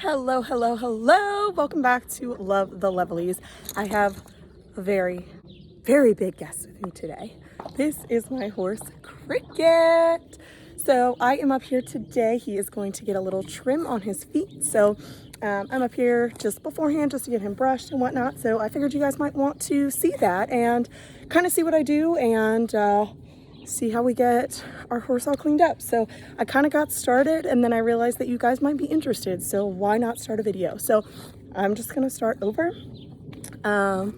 Hello, hello, hello. Welcome back to Love the Lovelies. I have a very, very big guest with me today. This is my horse, Cricket. So I am up here today. He is going to get a little trim on his feet. So I'm up here just beforehand just to get him brushed and whatnot. So I figured you guys might want to see that and kind of see what I do and see how we get our horse all cleaned up. So I kind of got started and then I realized that you guys might be interested. So why not start a video? So I'm just gonna start over. So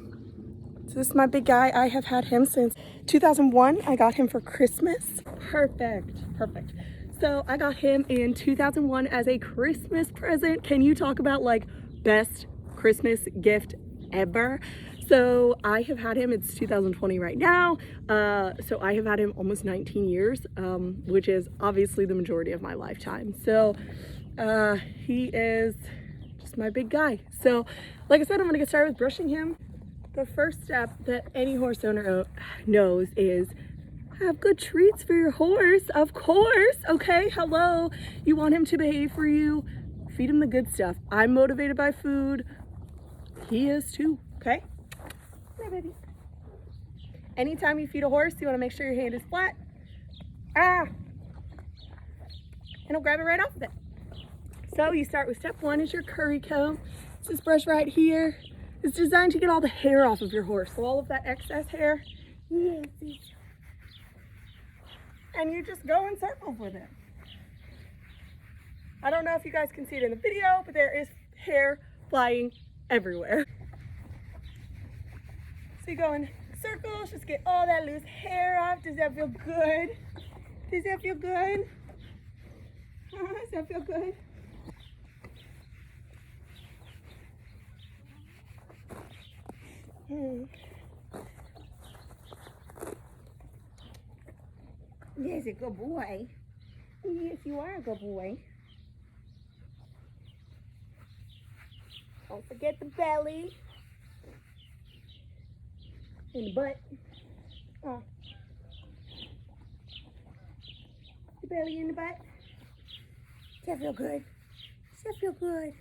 this is my big guy. I have had him since 2001. I got him for Christmas. Perfect. So I got him in 2001 as a Christmas present. Can you talk about like best Christmas gift ever? So I have had him, it's 2020 right now. So I have had him almost 19 years, which is obviously the majority of my lifetime. So he is just my big guy. So like I said, I'm gonna get started with brushing him. The first step that any horse owner knows is have good treats for your horse, of course. Okay, hello. You want him to behave for you, feed him the good stuff. I'm motivated by food. He is too, okay? Hey, baby. Anytime you feed a horse, you want to make sure your hand is flat. And he'll grab it right off of it. So you start with step one is your curry comb. It's this brush right here. It's designed to get all the hair off of your horse. So all of that excess hair. Yes. And you just go in circles with it. I don't know if you guys can see it in the video, but there is hair flying everywhere. So you go in circles, just get all that loose hair off. Does that feel good? Does that feel good? Does that feel good? Yes, a good boy. Yes, you are a good boy. Don't forget the belly. And the butt. Oh. The belly and the butt. Does that feel good? Does that feel good?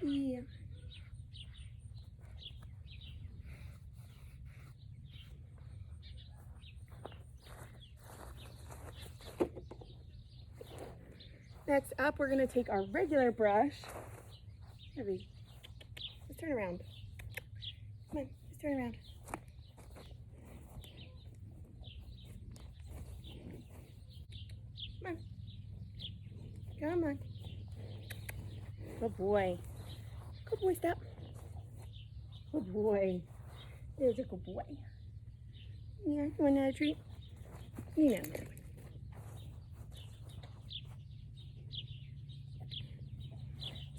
Yeah. Next up, we're gonna take our regular brush. Heavy. Let's turn around. Come on, let's turn around. Come on. Come on. Good boy. Good boy, step. Good boy. There's a good boy. Yeah, you want another treat? Yeah.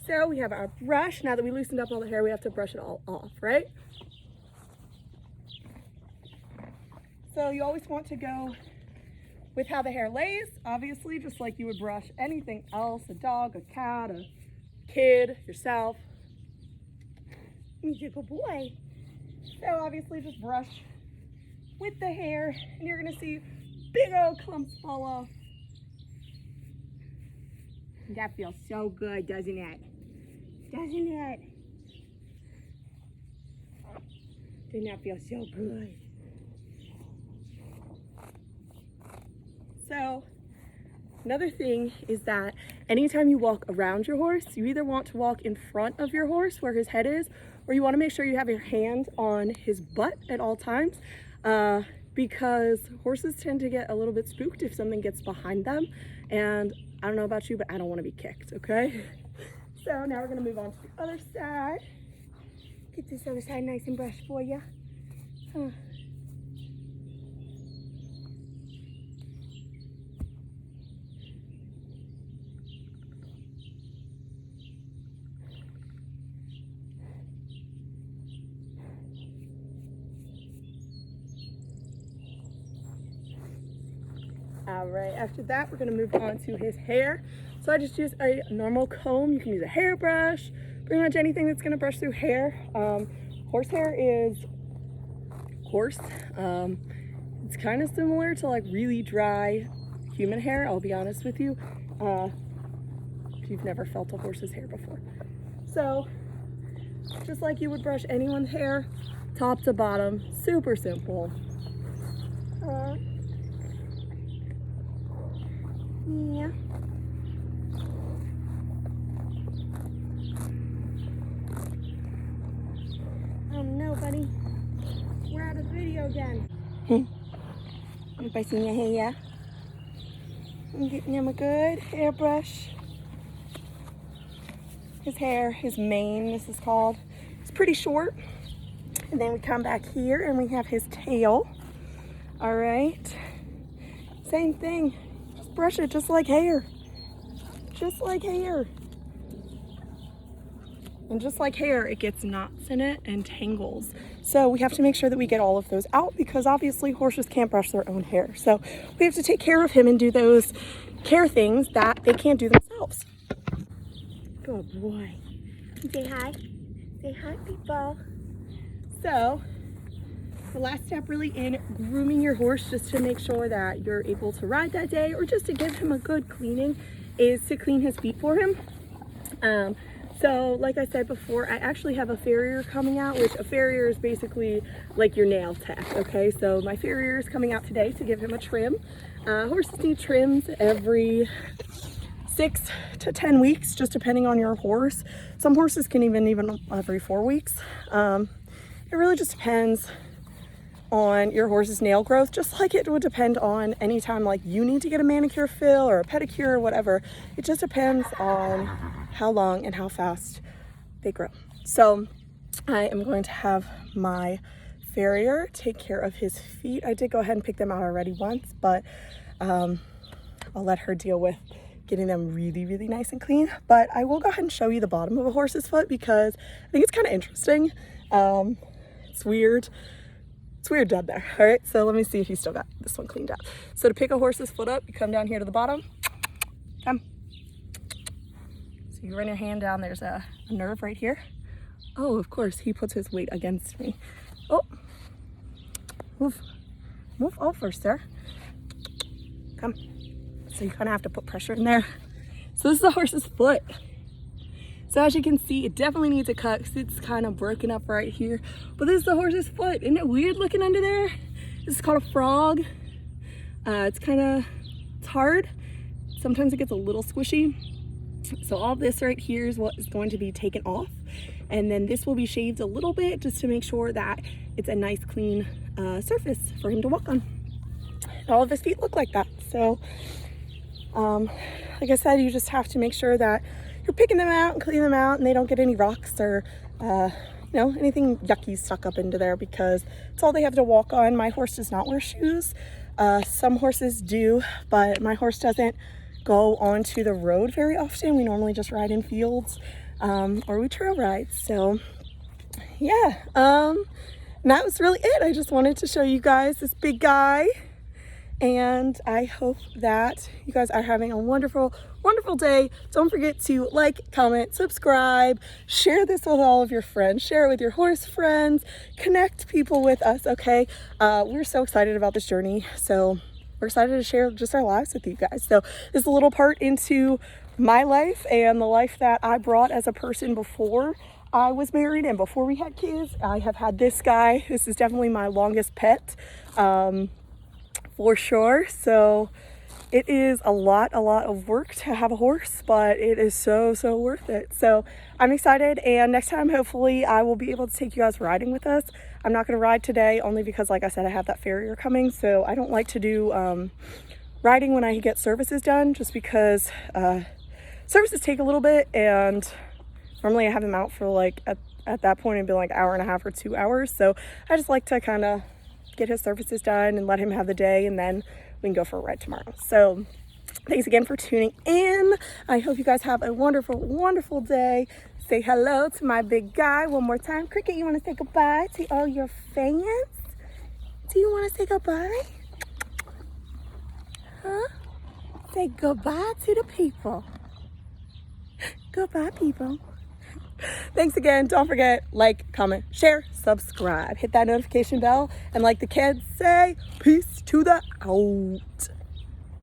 So we have our brush. Now that we loosened up all the hair, we have to brush it all off, right? So you always want to go with how the hair lays, obviously, just like you would brush anything else, a dog, a cat, a kid, yourself. He's a good boy. So obviously just brush with the hair and you're gonna see big old clumps fall off. That feels so good, doesn't it? Doesn't it? Doesn't that feel so good? So another thing is that anytime you walk around your horse, you either want to walk in front of your horse where his head is, or you want to make sure you have your hand on his butt at all times, because horses tend to get a little bit spooked if something gets behind them. And I don't know about you, but I don't want to be kicked, okay? So now we're going to move on to the other side. Get this other side nice and brushed for you. All right, after that, we're gonna move on to his hair. So I just use a normal comb. You can use a hairbrush, pretty much anything that's gonna brush through hair. Horse hair is coarse. It's kind of similar to like really dry human hair, I'll be honest with you. if you've never felt a horse's hair before. So just like you would brush anyone's hair, top to bottom, super simple. Yeah. Oh no, buddy. We're out of the video again. I'm brushing your hair. I'm getting him a good hairbrush. His hair, his mane, this is called. It's pretty short. And then we come back here and we have his tail. All right. Same thing. Just brush it just like hair. Just like hair. And just like hair, it gets knots in it and tangles. So we have to make sure that we get all of those out because obviously horses can't brush their own hair. So we have to take care of him and do those care things that they can't do themselves. Good boy. Say hi. Say hi, people. So the last step really in grooming your horse, just to make sure that you're able to ride that day or just to give him a good cleaning, is to clean his feet for him. So like I said before, I actually have a farrier coming out, which a farrier is basically like your nail tech, okay? So my farrier is coming out today to give him a trim. Horses need trims every 6 to 10 weeks, just depending on your horse. Some horses can even every 4 weeks. It really just depends on your horse's nail growth, just like it would depend on any time like you need to get a manicure fill or a pedicure or whatever. It just depends on how long and how fast they grow. So I am going to have my farrier take care of his feet. I did go ahead and pick them out already once, but I'll let her deal with getting them really, really nice and clean. But I will go ahead and show you the bottom of a horse's foot because I think it's kind of interesting. It's weird. It's weird down there. All right, so let me see if you still got this one cleaned up. So to pick a horse's foot up, you come down here to the bottom. Come. So you run your hand down. There's a nerve right here. Oh, of course, he puts his weight against me. Oh, move over, sir. Come. So you kind of have to put pressure in there. So this is the horse's foot. So as you can see, it definitely needs a cut because it's kind of broken up right here. But this is the horse's foot. Isn't it weird looking under there? This is called a frog. It's hard. Sometimes it gets a little squishy. So all this right here is what is going to be taken off. And then this will be shaved a little bit just to make sure that it's a nice clean surface for him to walk on. And all of his feet look like that. So like I said, you just have to make sure that you're picking them out and cleaning them out and they don't get any rocks or anything yucky stuck up into there because it's all they have to walk on. My horse does not wear shoes. Some horses do, but my horse doesn't go onto the road very often. We normally just ride in fields or we trail ride. So yeah, and that was really it. I just wanted to show you guys this big guy. And I hope that you guys are having a wonderful, wonderful day. Don't forget to like, comment, subscribe, share this with all of your friends, share it with your horse friends, connect people with us, okay? We're so excited about this journey. So we're excited to share just our lives with you guys. So this is a little part into my life and the life that I brought as a person before I was married and before we had kids. I have had this guy. This is definitely my longest pet. For sure. So it is a lot of work to have a horse, but it is so worth it. So I'm excited, and next time hopefully I will be able to take you guys riding with us. I'm not going to ride today only because, like I said, I have that farrier coming, so I don't like to do riding when I get services done, just because services take a little bit, and normally I have them out for like at that point it'd be like an hour and a half or 2 hours. So I just like to kind of get his services done and let him have the day, and then we can go for a ride tomorrow. So thanks again for tuning in. I hope you guys have a wonderful day. Say hello to my big guy one more time. Cricket, you want to say goodbye to all your fans? Do you want to say goodbye? Huh? Say goodbye to the people. Goodbye, people. Thanks again. Don't forget, like, comment, share, subscribe. Hit that notification bell. And like the kids say, peace to the out.